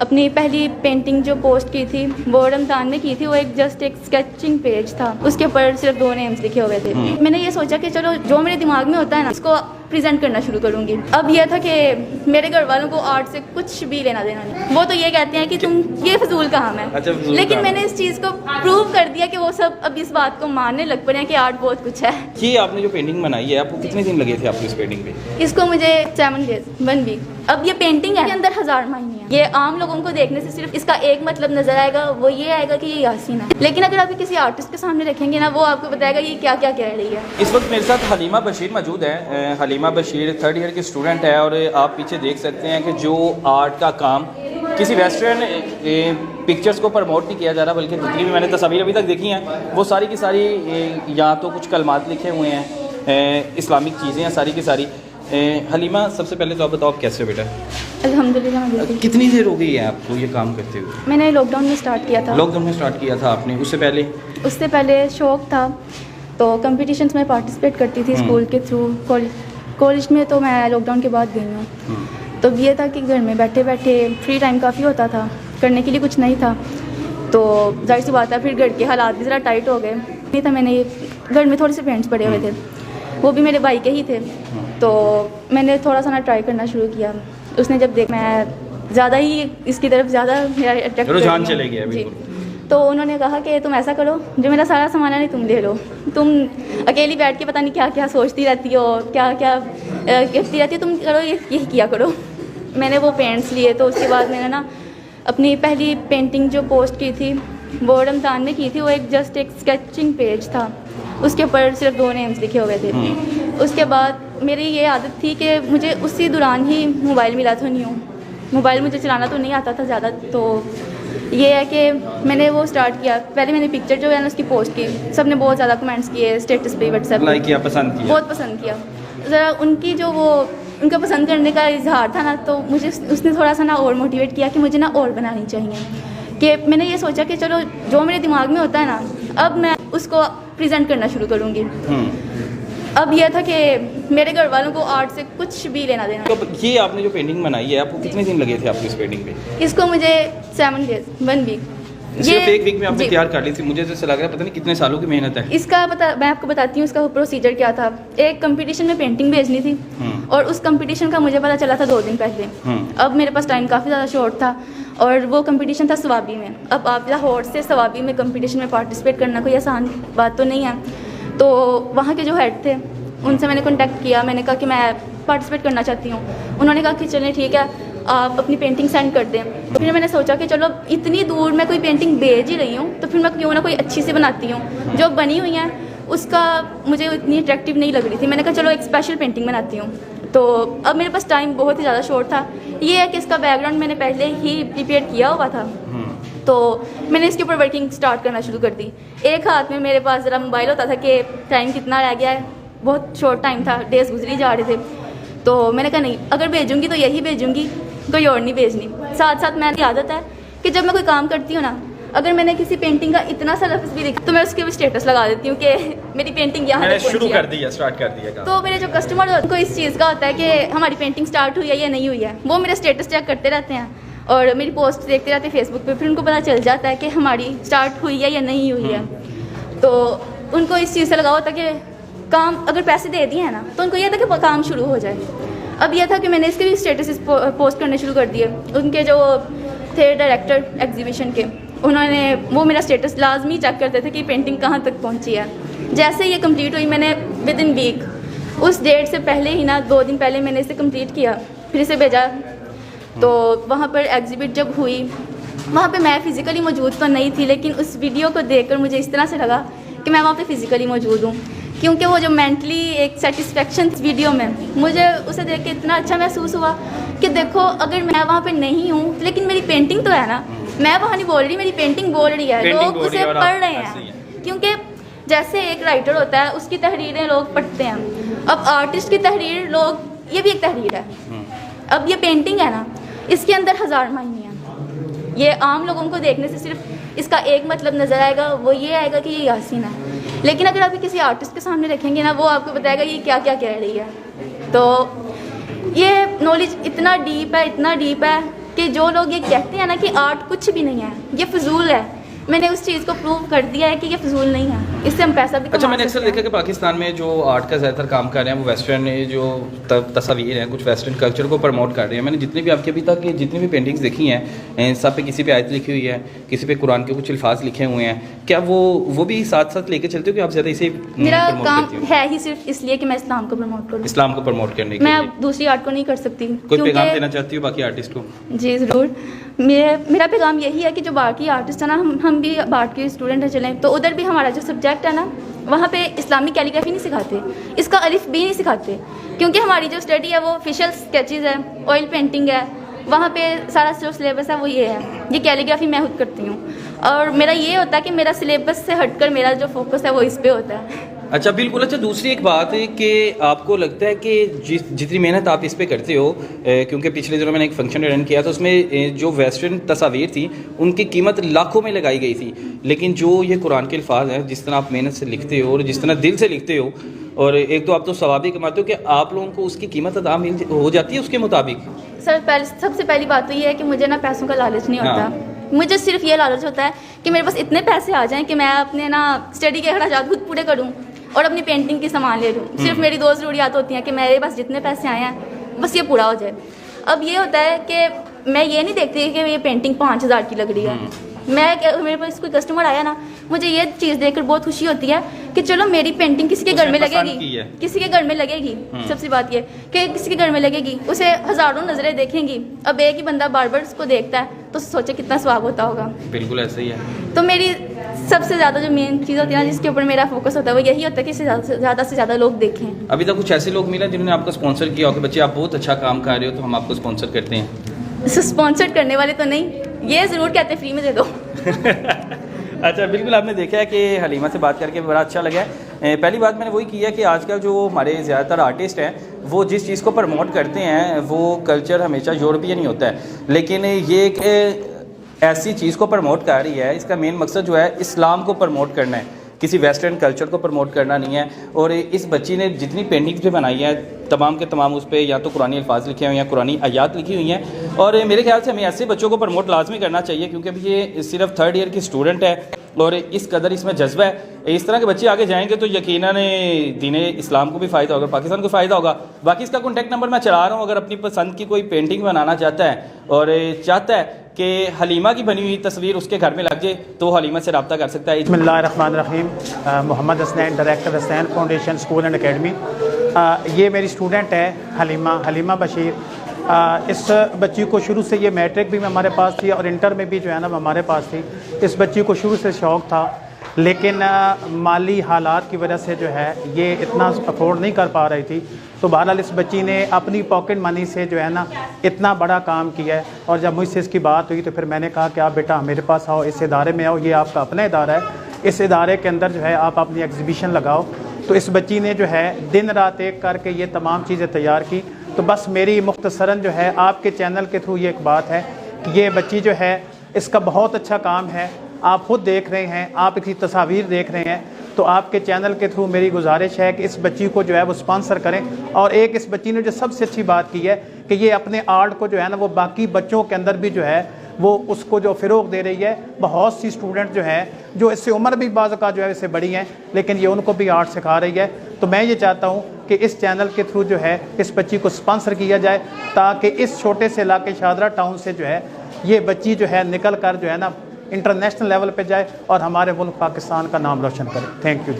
अपनी पहली पेंटिंग जो पोस्ट की थी वो रमज़ान में की थी। वो एक जस्ट एक स्केचिंग पेज था, उसके ऊपर सिर्फ 2 नेम्स लिखे हुए थे। मैंने ये सोचा कि चलो जो मेरे दिमाग में होता है ना इसको प्रेजेंट करना शुरू करूँगी। अब यह था कि मेरे घर वालों को आर्ट से कुछ भी लेना देना नहीं। वो तो ये कहते हैं कि तुम ये फजूल काम है। अच्छा, लेकिन मैंने इस चीज़ को प्रूव कर दिया कि वो सब अब इस बात को मानने लग पड़े हैं कि आर्ट बहुत कुछ है। ये आपने जो पेंटिंग बनाई है, आपको कितने दिन लगे थे आपको इस पेंटिंग पे? इसको मुझे 7 डेज 1 वीक। अब ये पेंटिंग है, इसके अंदर 1000 मायने हैं। ये आम लोगों को देखने से सिर्फ इसका एक मतलब नजर आएगा, वो ये आएगा कि ये यासीन है। लेकिन अगर आप किसी आर्टिस्ट के सामने रखेंगे ना, वो आपको बताएगा ये क्या क्या कह रही है। इस वक्त मेरे साथ हलीमा बशीर मौजूद है। हलीमा बशीर 3rd ईयर की स्टूडेंट है और आप पीछे देख सकते हैं कि जो आर्ट का काम किसी वेस्टर्न पिक्चर्स को प्रमोट नहीं किया जा रहा, बल्कि जितनी भी मैंने तस्वीर अभी तक देखी हैं वो सारी की सारी या तो कुछ कलमात लिखे हुए हैं, इस्लामिक चीज़ें हैं सारी की सारी। हलीमा, सबसे पहले तो आप बताओ आप कैसे हो बेटा? अल्हम्दुलिल्लाह। कितनी देर हो गई है आपको ये काम करते हुए? मैंने लॉकडाउन में स्टार्ट किया था। लॉकडाउन में स्टार्ट किया था आपने? उससे पहले शौक था, तो कंपटीशंस में पार्टिसिपेट करती थी स्कूल के थ्रू। कॉलेज में तो मैं लॉकडाउन के बाद गई हूँ। तो ये था कि घर में बैठे बैठे फ्री टाइम काफ़ी होता था, करने के लिए कुछ नहीं था, तो जाहिर सी बात है फिर घर के हालात भी ज़रा टाइट हो गए। नहीं था, मैंने घर में थोड़े से पेंट्स पड़े हुए थे, वो भी मेरे भाई के ही थे, तो मैंने थोड़ा सा ना ट्राई करना शुरू किया। उसने जब देख मैं ज़्यादा ही इसकी तरफ ज़्यादा अट्रैक्ट रुझान चले गया जी, तो उन्होंने कहा कि तुम ऐसा करो, जो मेरा सारा सामान है नहीं तुम ले लो, तुम अकेली बैठ के पता नहीं क्या क्या सोचती रहती हो, क्या क्या कहती रहती हो, तुम करो यही किया करो। मैंने वो पेंट्स लिए, तो उसके बाद मैंने ना अपनी पहली पेंटिंग जो पोस्ट की थी वो रमज़ान में की थी। वो एक जस्ट एक स्केचिंग पेज था, उसके ऊपर सिर्फ 2 नेम्स लिखे हुए थे। उसके बाद मेरी ये आदत थी कि मुझे उसी दौरान ही मोबाइल मिला था न्यू। मोबाइल मुझे चलाना तो नहीं आता था ज़्यादा, तो ये है कि मैंने वो स्टार्ट किया। पहले मैंने पिक्चर जो है ना उसकी पोस्ट की, सब ने बहुत ज़्यादा कमेंट्स किए, स्टेटस पे, व्हाट्सएप लाइक किया, पसंद किया, बहुत पसंद किया। ज़रा उनकी जो वो उनका पसंद करने का इजहार था ना, तो मुझे उसने थोड़ा सा ना और मोटिवेट किया कि मुझे ना और बनानी चाहिए। कि मैंने ये सोचा कि चलो जो मेरे दिमाग में होता है ना, अब मैं उसको प्रेजेंट करना शुरू करूँगी। अब यह था कि मेरे घर वालों को आर्ट से कुछ भी लेना देना। तो ये आपने जो पेंटिंग बनाई है, आपको कितने दिन लगे थे आपको इस पेंटिंग पे? इसको मुझे 7 डेज 1 वीक। सिर्फ 1 वीक में आपने तैयार कर ली थी? मुझे जैसे लग रहा है पता नहीं कितने सालों की मेहनत है इसका। मैं आपको बताती हूँ इसका प्रोसीजर क्या था। एक कंपटीशन में पेंटिंग भेजनी थी और उस कंपटीशन का मुझे पता चला था 2 दिन पहले। अब मेरे पास टाइम काफ़ी ज़्यादा शॉर्ट था और वो कंपटीशन था सवाबी में। अब आप लाहौर से सवाबी में कंपटीशन में पार्टिसिपेट करना कोई आसान बात तो नहीं है। तो वहाँ के जो हेड थे उनसे मैंने कॉन्टैक्ट किया, मैंने कहा कि मैं पार्टिसिपेट करना चाहती हूँ। उन्होंने कहा कि चलें ठीक है, आप अपनी पेंटिंग सेंड कर दें। तो फिर मैंने सोचा कि चलो इतनी दूर मैं कोई पेंटिंग भेज ही रही हूँ तो फिर मैं क्यों ना कोई अच्छी सी बनाती हूँ। जो बनी हुई है उसका मुझे इतनी अट्रैक्टिव नहीं लग रही थी। मैंने कहा चलो एक स्पेशल पेंटिंग बनाती हूँ। तो अब मेरे पास टाइम बहुत ही ज़्यादा शॉर्ट था। ये है कि इसका बैकग्राउंड मैंने पहले ही प्रिपेयर किया हुआ था, तो मैंने इसके ऊपर वर्किंग स्टार्ट करना शुरू कर दी। एक हाथ में मेरे पास ज़रा मोबाइल होता था कि टाइम कितना रह गया है, बहुत शॉर्ट टाइम था, डेज गुजरी जा रहे थे। तो मैंने कहा नहीं, अगर भेजूँगी तो यही भेजूँगी, कोई और नहीं भेजनी। साथ साथ मेरी आदत है कि जब मैं कोई काम करती हूँ ना, अगर मैंने किसी पेंटिंग का इतना सा लफ्ज़ भी लिखा तो मैं उसके भी स्टेटस लगा देती हूँ कि मेरी पेंटिंग यहाँ तक शुरू कर दी है, स्टार्ट कर दिया। तो मेरे जो कस्टमर होते हैं उनको इस चीज़ का होता है कि हमारी पेंटिंग स्टार्ट हुई है या नहीं हुई है। वो मेरा स्टेटस चेक करते रहते हैं और मेरी पोस्ट देखते रहते हैं फेसबुक पे, फिर उनको पता चल जाता है कि हमारी स्टार्ट हुई है या नहीं हुई है। तो उनको इस चीज़ से लगाव होता है कि काम अगर पैसे दे दिए हैं ना, तो उनको यह था कि काम शुरू हो जाए। अब यह था कि मैंने इसके भी स्टेटस पोस्ट करने शुरू कर दिए। उनके जो थे डायरेक्टर एग्जीबिशन के, उन्होंने वो मेरा स्टेटस लाजमी चेक करते थे कि पेंटिंग कहाँ तक पहुँची है। जैसे ये कंप्लीट हुई, मैंने विद इन वीक, उस डेट से पहले ही ना 2 दिन पहले मैंने इसे कंप्लीट किया, फिर इसे भेजा। तो वहाँ पर एग्जिबिट जब हुई, वहाँ पे मैं फ़िज़िकली मौजूद तो नहीं थी, लेकिन उस वीडियो को देखकर मुझे इस तरह से लगा कि मैं वहाँ पे फ़िज़िकली मौजूद हूँ। क्योंकि वो जो मेंटली एक सेटिस्फेक्शन वीडियो में, मुझे उसे देख के इतना अच्छा महसूस हुआ कि देखो अगर मैं वहाँ पे नहीं हूँ लेकिन मेरी पेंटिंग तो है ना। मैं वहाँ नहीं बोल रही, मेरी पेंटिंग बोल रही है, लोग उसे पढ़ रहे हैं। क्योंकि जैसे एक राइटर होता है, उसकी तहरीरें लोग पढ़ते हैं। अब आर्टिस्ट की तहरीर लोग, ये भी एक तहरीर है। अब ये पेंटिंग है ना, इसके अंदर 1000 मायने हैं। ये आम लोगों को देखने से सिर्फ इसका एक मतलब नज़र आएगा, वो ये आएगा कि ये यासीन है। लेकिन अगर आप किसी आर्टिस्ट के सामने रखेंगे ना, वो आपको बताएगा ये क्या क्या कह रही है। तो ये नॉलेज इतना डीप है, इतना डीप है कि जो लोग ये कहते हैं ना कि आर्ट कुछ भी नहीं है, ये फजूल है, मैंने उस चीज़ को प्रूव कर दिया है कि ये फजूल नहीं है, इससे हम पैसा भी अच्छा, कमा मैंने अक्सर सकते हैं। देखा कि पाकिस्तान में जो आर्ट का ज़्यादातर काम कर रहे हैं वो वेस्टर्न जो तस्वीर हैं, कुछ वेस्टर्न कल्चर को प्रमोट कर रहे हैं। मैंने जितने भी आपके अभी तक जितनी भी पेंटिंग्स देखी हैं, सब पे किसी पे आयत लिखी हुई है, किसी पे कुरान के कुछ अल्फाज लिखे हुए हैं, क्या वो भी साथ साथ लेके चलते हो कि आप ज़्यादा इसे मेरा promote काम करती हो? है ही सिर्फ इसलिए कि मैं इस्लाम को प्रमोट करूँ, इस्लाम को प्रमोट करने के मैं लिए दूसरी आर्ट को नहीं कर सकती। कोई पैगाम देना चाहती हो बाकी आर्टिस्ट को? जी ज़रूर, मेरा पैगाम यही है कि जो बाकी आर्टिस्ट है ना, हम भी आर्ट के स्टूडेंट हैं चलें, तो उधर भी हमारा जो सब्जेक्ट है ना, वहाँ पे इस्लामिक कैलीग्राफी नहीं सिखाते, इसका अलिफ भी नहीं सिखाते, क्योंकि हमारी जो स्टडी है वो फेशियल स्केचेस है, ऑयल पेंटिंग है, वहाँ पे सारा जो सिलेबस है वो ये है, ये कैलीग्राफी मैं खुद करती हूँ, और मेरा ये होता है कि मेरा सिलेबस से हटकर मेरा जो फोकस है वो इस पे होता है। अच्छा, बिल्कुल। अच्छा, दूसरी एक बात है कि आपको लगता है कि जितनी मेहनत आप इस पे करते हो, क्योंकि पिछले दिनों मैंने एक फंक्शन अटेंड किया था, उसमें जो वेस्टर्न तस्वीर थी उनकी कीमत लाखों में लगाई गई थी, लेकिन जो ये कुरान के अल्फाज हैं, जिस तरह आप मेहनत से लिखते हो और जिस तरह दिल से लिखते हो, और एक तो आप तो सवाब भी कमाते हो, कि आप लोगों को उसकी कीमत अदा हो जाती है उसके मुताबिक? सर, सबसे पहली बात तो ये है कि मुझे ना पैसों का लालच नहीं होता। हाँ। मुझे सिर्फ ये लालच होता है कि मेरे पास इतने पैसे आ जाएं कि मैं अपने ना स्टडी के अखराजात खुद पूरे करूं और अपनी पेंटिंग की सामान ले लूँ। सिर्फ मेरी दो ज़रूरियात होती हैं कि मेरे पास जितने पैसे आए हैं बस ये पूरा हो जाए। अब ये होता है कि मैं ये नहीं देखती कि ये पेंटिंग 5000 की लग रही है, मेरे पास कोई कस्टमर आया ना, मुझे ये चीज़ देखकर बहुत खुशी होती है कि चलो मेरी पेंटिंग किसी के घर में लगेगी, किसी के घर में लगेगी। सबसे बात ये कि किसी के घर में लगेगी, उसे हज़ारों नज़रें देखेंगी। अब एक ही बंदा बार बार उसको देखता है तो सोचे कितना स्वाब होता होगा। बिल्कुल ऐसा ही है। तो मेरी सबसे ज़्यादा जो मेन चीज़ होती है ना, जिसके ऊपर मेरा फोकस होता है, वो यही होता है कि ज़्यादा से ज़्यादा लोग देखें। अभी तक कुछ ऐसे लोग मिले जिन्होंने आपको स्पॉन्सर किया हो कि बच्चे आप बहुत अच्छा काम कर रहे हो तो हम आपको स्पॉन्सर करते हैं? स्पॉन्सर करने वाले तो नहीं, ये ज़रूर कहते फ्री में दे दो। अच्छा, बिल्कुल। आपने देखा है कि हलीमा से बात करके बड़ा अच्छा लगा है। पहली बात मैंने वही की है कि आजकल जो हमारे ज़्यादातर आर्टिस्ट हैं वो जिस चीज़ को प्रमोट करते हैं वो कल्चर हमेशा यूरोपियन ही होता है, लेकिन ये एक ऐसी चीज़ को प्रमोट कर रही है, इसका मेन मकसद जो है इस्लाम को प्रमोट करना है, किसी वेस्टर्न कल्चर को प्रमोट करना नहीं है। और इस बच्ची ने जितनी पेंटिंग्स भी बनाई हैं तमाम के तमाम उस पर या तो कुरानी अल्फाज लिखे हुए हैं या कुरानी आयात लिखी हुई हैं, और मेरे ख्याल से हमें ऐसे बच्चों को प्रमोट लाजमी करना चाहिए, क्योंकि अभी ये सिर्फ 3rd ईयर की स्टूडेंट है और इस कदर इसमें जज्बा है। इस तरह के बच्चे आगे जाएंगे तो यकीनन दीन इस्लाम को भी फ़ायदा होगा, पाकिस्तान को फ़ायदा होगा। बाकी इसका कॉन्टैक्ट नंबर मैं चला रहा हूँ, अगर अपनी पसंद की कोई पेंटिंग बनाना चाहता है और चाहता है कि हलीमा की बनी हुई तस्वीर उसके घर में लग जाए तो हलीमा से रब्ता कर सकता है। बिस्मिल्लाहिर्रहमानिर्रहीम। Mohammad Hasnain, director Hasnain foundation school and academy. ये मेरी स्टूडेंट है हलीमा बशीर। इस बच्ची को शुरू से, ये मैट्रिक भी हमारे पास थी और इंटर में भी जो है ना हमारे पास थी। इस बच्ची को शुरू से शौक़ था, लेकिन माली हालात की वजह से जो है ये इतना अफोर्ड नहीं कर पा रही थी। तो बहरहाल इस बच्ची ने अपनी पॉकेट मनी से जो है ना इतना बड़ा काम किया है। और जब मुझसे इसकी बात हुई तो फिर मैंने कहा कि आप बेटा मेरे पास आओ, इस इदारे में आओ, ये आपका अपना इदारा है, इस इदारे के अंदर जो है आप अपनी एग्जीबिशन लगाओ। तो इस बच्ची ने जो है दिन रात एक करके ये तमाम चीज़ें तैयार की। तो बस मेरी मुख्तसरन जो है आपके चैनल के थ्रू ये एक बात है कि ये बच्ची जो है इसका बहुत अच्छा काम है, आप खुद देख रहे हैं, आप इसकी तस्वीर देख रहे हैं। तो आपके चैनल के थ्रू मेरी गुजारिश है कि इस बच्ची को जो है वो स्पॉन्सर करें। और एक इस बच्ची ने जो सबसे अच्छी बात की है कि ये अपने आर्ट को जो है ना वो बाकी बच्चों के अंदर भी जो है वो उसको जो फ़रोग़ दे रही है। बहुत सी स्टूडेंट जो हैं जो इससे उम्र भी बाज़ का जो है इससे बड़ी हैं, लेकिन ये उनको भी आर्ट सिखा रही है। तो मैं ये चाहता हूँ कि इस चैनल के थ्रू जो है इस बच्ची को स्पॉन्सर किया जाए, ताकि इस छोटे से इलाके शादरा टाउन से जो है ये बच्ची जो है निकल कर जो है ना इंटरनेशनल लेवल पे जाए और हमारे मुल्क पाकिस्तान का नाम रोशन करे। Thank you.